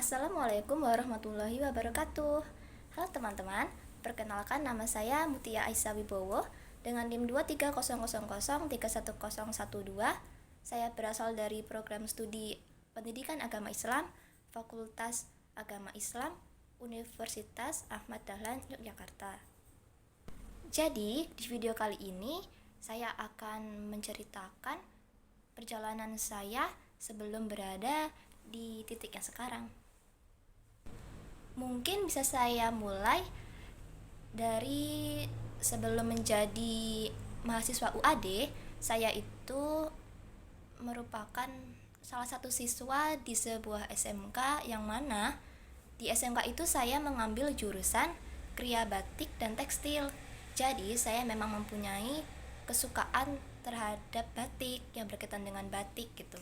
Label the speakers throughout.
Speaker 1: Assalamualaikum warahmatullahi wabarakatuh. Halo teman-teman, perkenalkan nama saya Mutia Aisyah Wibowo dengan NIM 23000311012. Saya berasal dari program studi Pendidikan Agama Islam, Fakultas Agama Islam, Universitas Ahmad Dahlan, Yogyakarta. Jadi, di video kali ini saya akan menceritakan perjalanan saya sebelum berada di titik yang sekarang. Mungkin bisa saya mulai dari sebelum menjadi mahasiswa UAD. Saya itu merupakan salah satu siswa di sebuah SMK yang mana di SMK itu saya mengambil jurusan kriya batik dan tekstil. Jadi saya memang mempunyai kesukaan terhadap batik yang berkaitan dengan batik gitu.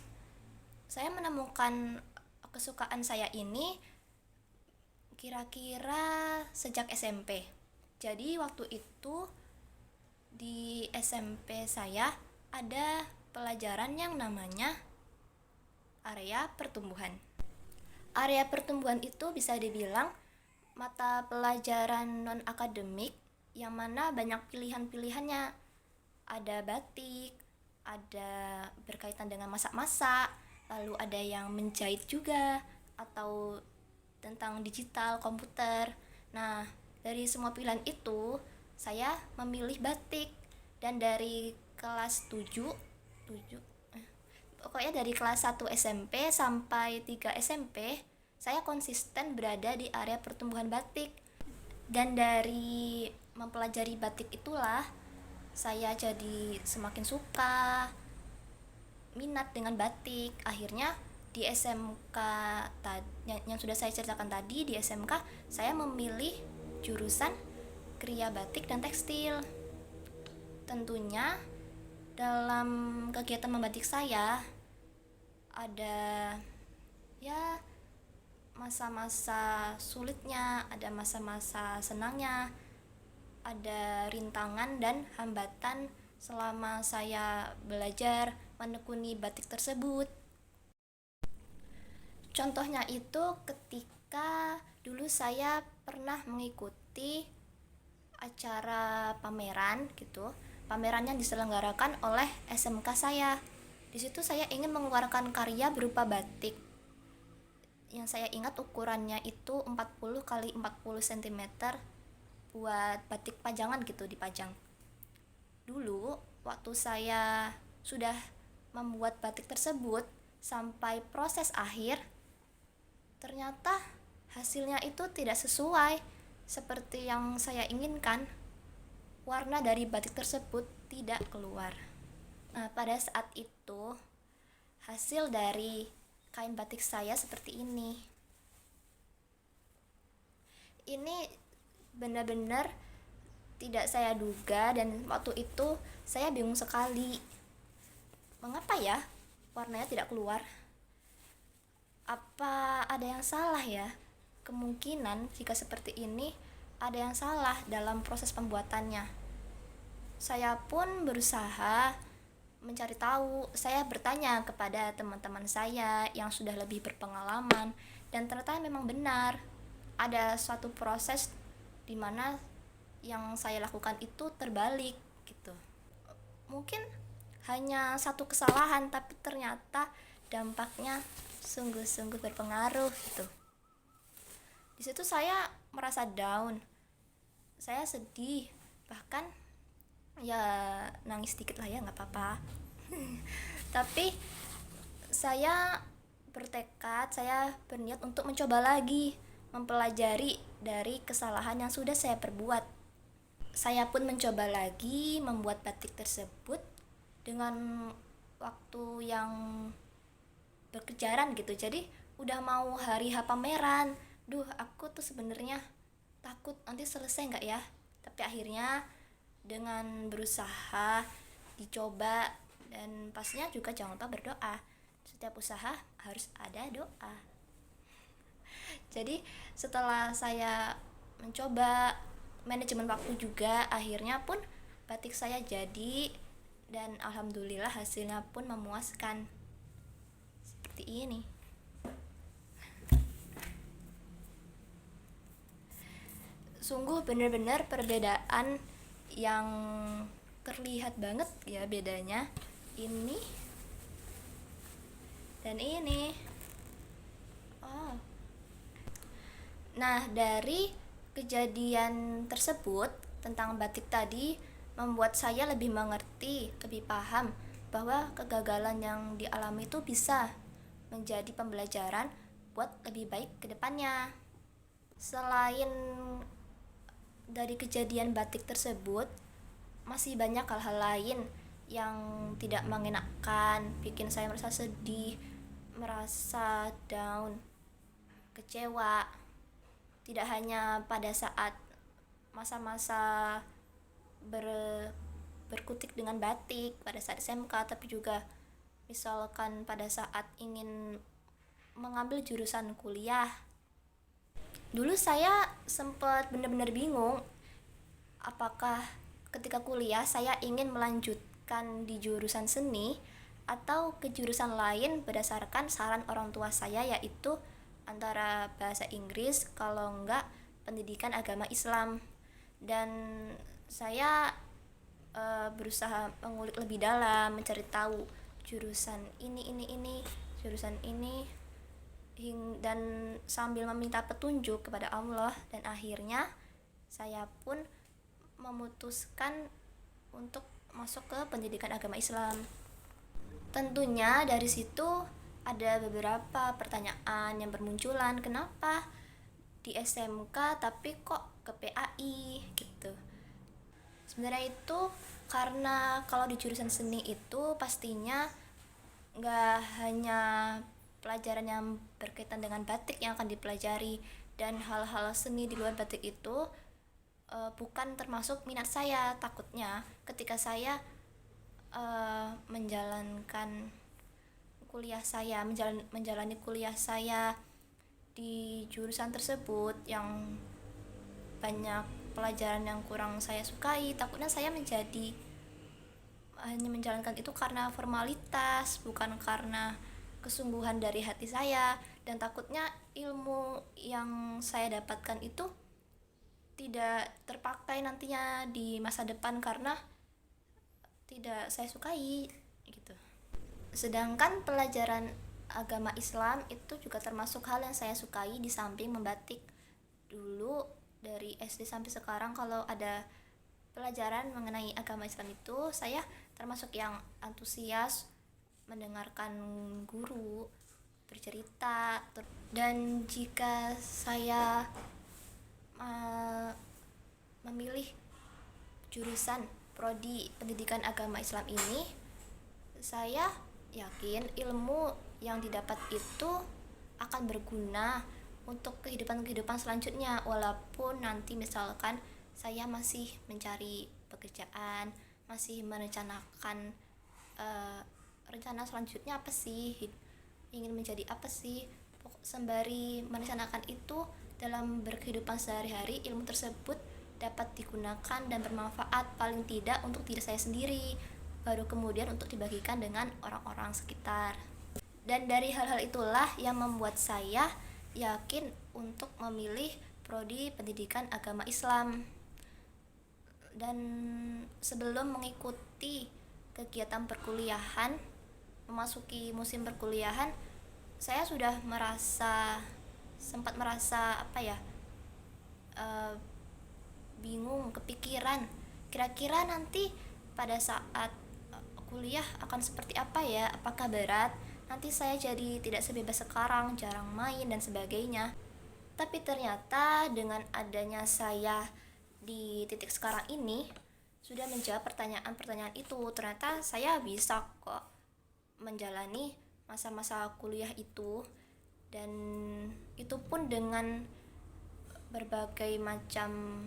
Speaker 1: Saya menemukan kesukaan saya ini kira-kira sejak SMP. Jadi waktu itu di SMP saya ada pelajaran yang namanya area pertumbuhan. Area pertumbuhan itu bisa dibilang mata pelajaran non-akademik yang mana banyak pilihan-pilihannya. Ada batik, ada berkaitan dengan masak-masak, lalu ada yang menjahit juga, atau tentang digital, komputer. Nah, dari semua pilihan itu, saya memilih batik. Dan dari kelas 7, pokoknya dari kelas 1 SMP sampai 3 SMP, saya konsisten berada di area pertumbuhan batik. Dan dari mempelajari batik itulah, saya jadi semakin suka, minat dengan batik. Akhirnya di SMK yang sudah saya ceritakan tadi, di SMK saya memilih jurusan kriya batik dan tekstil. Tentunya dalam kegiatan membatik saya ada ya masa-masa sulitnya, ada masa-masa senangnya, ada rintangan dan hambatan selama saya belajar menekuni batik tersebut. Contohnya itu ketika dulu saya pernah mengikuti acara pameran gitu. Pameran yang diselenggarakan oleh SMK saya. Di situ saya ingin mengeluarkan karya berupa batik. Yang saya ingat ukurannya itu 40 x 40 cm buat batik pajangan gitu, dipajang. Dulu waktu saya sudah membuat batik tersebut sampai proses akhir, ternyata hasilnya itu tidak sesuai seperti yang saya inginkan. Warna dari batik tersebut tidak keluar. Nah, pada saat itu hasil dari kain batik saya seperti ini. Ini benar-benar tidak saya duga, dan waktu itu saya bingung sekali. Mengapa ya warnanya tidak keluar? Apa ada yang salah ya? Kemungkinan jika seperti ini ada yang salah dalam proses pembuatannya. Saya pun berusaha mencari tahu. Saya bertanya kepada teman-teman saya yang sudah lebih berpengalaman, dan ternyata memang benar ada suatu proses di mana yang saya lakukan itu terbalik gitu. Mungkin hanya satu kesalahan, tapi ternyata dampaknya sungguh-sungguh berpengaruh gitu. Di situ saya merasa down, saya sedih, bahkan ya nangis sedikit lah ya, nggak apa-apa. Tapi saya bertekad, saya berniat untuk mencoba lagi, mempelajari dari kesalahan yang sudah saya perbuat. Saya pun mencoba lagi membuat batik tersebut dengan waktu yang berkejaran gitu. Jadi udah mau hari H pameran, aku tuh sebenarnya takut nanti selesai nggak ya. Tapi akhirnya dengan berusaha, dicoba, dan pastinya juga jangan lupa berdoa. Setiap usaha harus ada doa. Jadi setelah saya mencoba manajemen waktu juga, akhirnya pun batik saya jadi, dan alhamdulillah hasilnya pun memuaskan seperti ini. Sungguh benar-benar perbedaan yang terlihat banget ya bedanya ini dan ini. Oh. Nah, dari kejadian tersebut tentang batik tadi membuat saya lebih mengerti, lebih paham bahwa kegagalan yang dialami itu bisa menjadi pembelajaran buat lebih baik ke depannya. Selain dari kejadian batik tersebut, masih banyak hal-hal lain yang tidak mengenakan, bikin saya merasa sedih, merasa down, kecewa. Tidak hanya pada saat masa-masa berkutik dengan batik pada saat SMK, tapi juga misalkan pada saat ingin mengambil jurusan kuliah. Dulu saya sempat benar-benar bingung apakah ketika kuliah saya ingin melanjutkan di jurusan seni atau ke jurusan lain berdasarkan saran orang tua saya, yaitu antara bahasa Inggris kalau enggak pendidikan agama Islam. Dan saya berusaha mengulik lebih dalam, mencari tahu jurusan ini, jurusan ini, dan sambil meminta petunjuk kepada Allah, dan akhirnya saya pun memutuskan untuk masuk ke pendidikan agama Islam. Tentunya dari situ ada beberapa pertanyaan yang bermunculan, kenapa di SMK tapi kok ke PAI gitu. Sebenarnya itu karena kalau di jurusan seni itu pastinya nggak hanya pelajaran yang berkaitan dengan batik yang akan dipelajari, dan hal-hal seni di luar batik itu bukan termasuk minat saya. Takutnya ketika saya menjalankan kuliah saya, menjalani kuliah saya di jurusan tersebut yang banyak pelajaran yang kurang saya sukai, takutnya saya hanya menjalankan itu karena formalitas, bukan karena kesungguhan dari hati saya, dan takutnya ilmu yang saya dapatkan itu tidak terpakai nantinya di masa depan karena tidak saya sukai gitu. Sedangkan pelajaran agama Islam itu juga termasuk hal yang saya sukai di samping membatik. Dulu dari SD sampai sekarang kalau ada pelajaran mengenai agama Islam itu saya termasuk yang antusias mendengarkan guru bercerita. Dan jika saya memilih jurusan prodi pendidikan agama Islam ini, saya yakin ilmu yang didapat itu akan berguna untuk kehidupan selanjutnya, walaupun nanti misalkan saya masih mencari pekerjaan, masih merencanakan rencana selanjutnya apa sih, ingin menjadi apa sih. Sembari merencanakan itu dalam berkehidupan sehari-hari, ilmu tersebut dapat digunakan dan bermanfaat paling tidak untuk diri saya sendiri, baru kemudian untuk dibagikan dengan orang-orang sekitar. Dan dari hal-hal itulah yang membuat saya yakin untuk memilih prodi pendidikan agama Islam. Dan sebelum mengikuti kegiatan perkuliahan, memasuki musim perkuliahan, saya sudah sempat merasa bingung, kepikiran kira-kira nanti pada saat kuliah akan seperti apa ya, apakah berat, nanti saya jadi tidak sebebas sekarang, jarang main dan sebagainya. Tapi ternyata dengan adanya saya di titik sekarang ini sudah menjawab pertanyaan-pertanyaan itu. Ternyata saya bisa kok menjalani masa-masa kuliah itu, dan itu pun dengan berbagai macam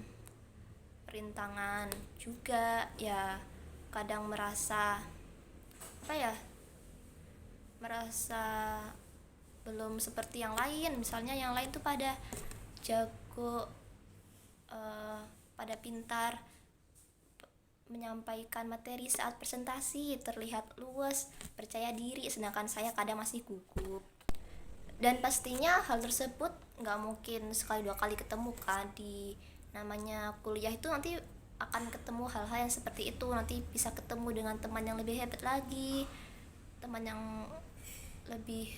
Speaker 1: rintangan juga ya. Kadang merasa belum seperti yang lain, misalnya yang lain tuh pada jago, pada pintar menyampaikan materi saat presentasi, terlihat luas, percaya diri, sedangkan saya kadang masih gugup. Dan pastinya hal tersebut nggak mungkin sekali dua kali ketemu kan di Namanya kuliah itu nanti akan ketemu hal-hal yang seperti itu, nanti bisa ketemu dengan teman yang lebih hebat lagi, teman yang lebih,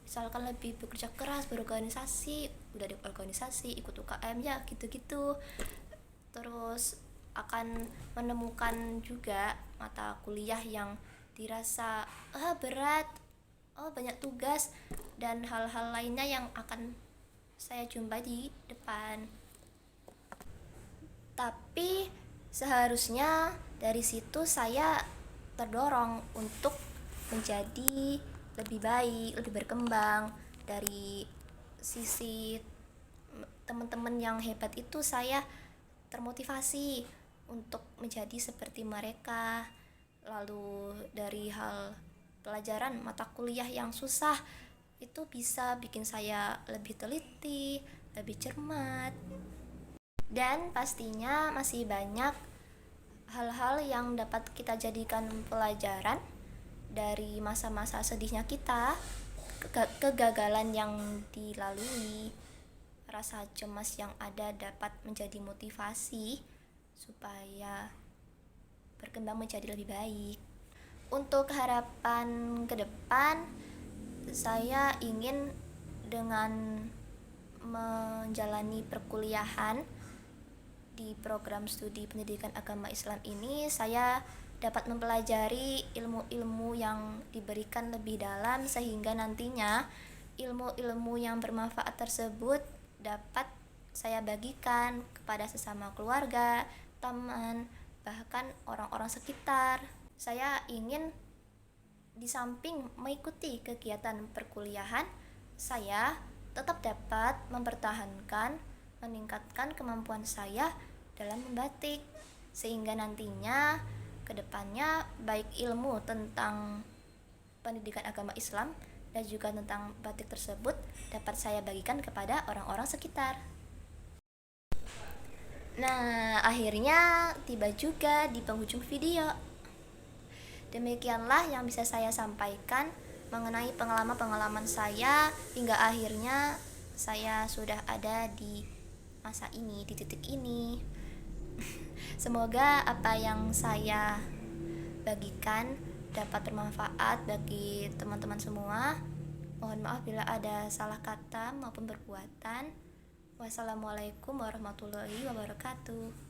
Speaker 1: misalkan lebih bekerja keras, berorganisasi, udah di organisasi, ikut UKM ya gitu-gitu. Terus akan menemukan juga mata kuliah yang dirasa berat, banyak tugas, dan hal-hal lainnya yang akan saya jumpai di depan. Tapi seharusnya dari situ saya terdorong untuk menjadi lebih baik, lebih berkembang. Dari sisi teman-teman yang hebat itu saya termotivasi untuk menjadi seperti mereka. Lalu dari hal pelajaran mata kuliah yang susah itu bisa bikin saya lebih teliti, lebih cermat. Dan pastinya masih banyak hal-hal yang dapat kita jadikan pelajaran dari masa-masa sedihnya kita, kegagalan yang dilalui, rasa cemas yang ada dapat menjadi motivasi supaya berkembang menjadi lebih baik. Untuk harapan ke depan, saya ingin dengan menjalani perkuliahan di program studi pendidikan agama Islam ini, saya dapat mempelajari ilmu-ilmu yang diberikan lebih dalam, sehingga nantinya ilmu-ilmu yang bermanfaat tersebut dapat saya bagikan kepada sesama keluarga, teman, bahkan orang-orang sekitar. Saya ingin di samping mengikuti kegiatan perkuliahan, saya tetap dapat mempertahankan, meningkatkan kemampuan saya dalam membatik, sehingga nantinya kedepannya baik ilmu tentang pendidikan agama Islam dan juga tentang batik tersebut dapat saya bagikan kepada orang-orang sekitar. Nah, akhirnya tiba juga di penghujung video. Demikianlah yang bisa saya sampaikan mengenai pengalaman-pengalaman saya hingga akhirnya saya sudah ada di masa ini, di titik ini. Semoga apa yang saya bagikan dapat bermanfaat bagi teman-teman semua. Mohon maaf bila ada salah kata maupun perbuatan. Wassalamualaikum warahmatullahi wabarakatuh.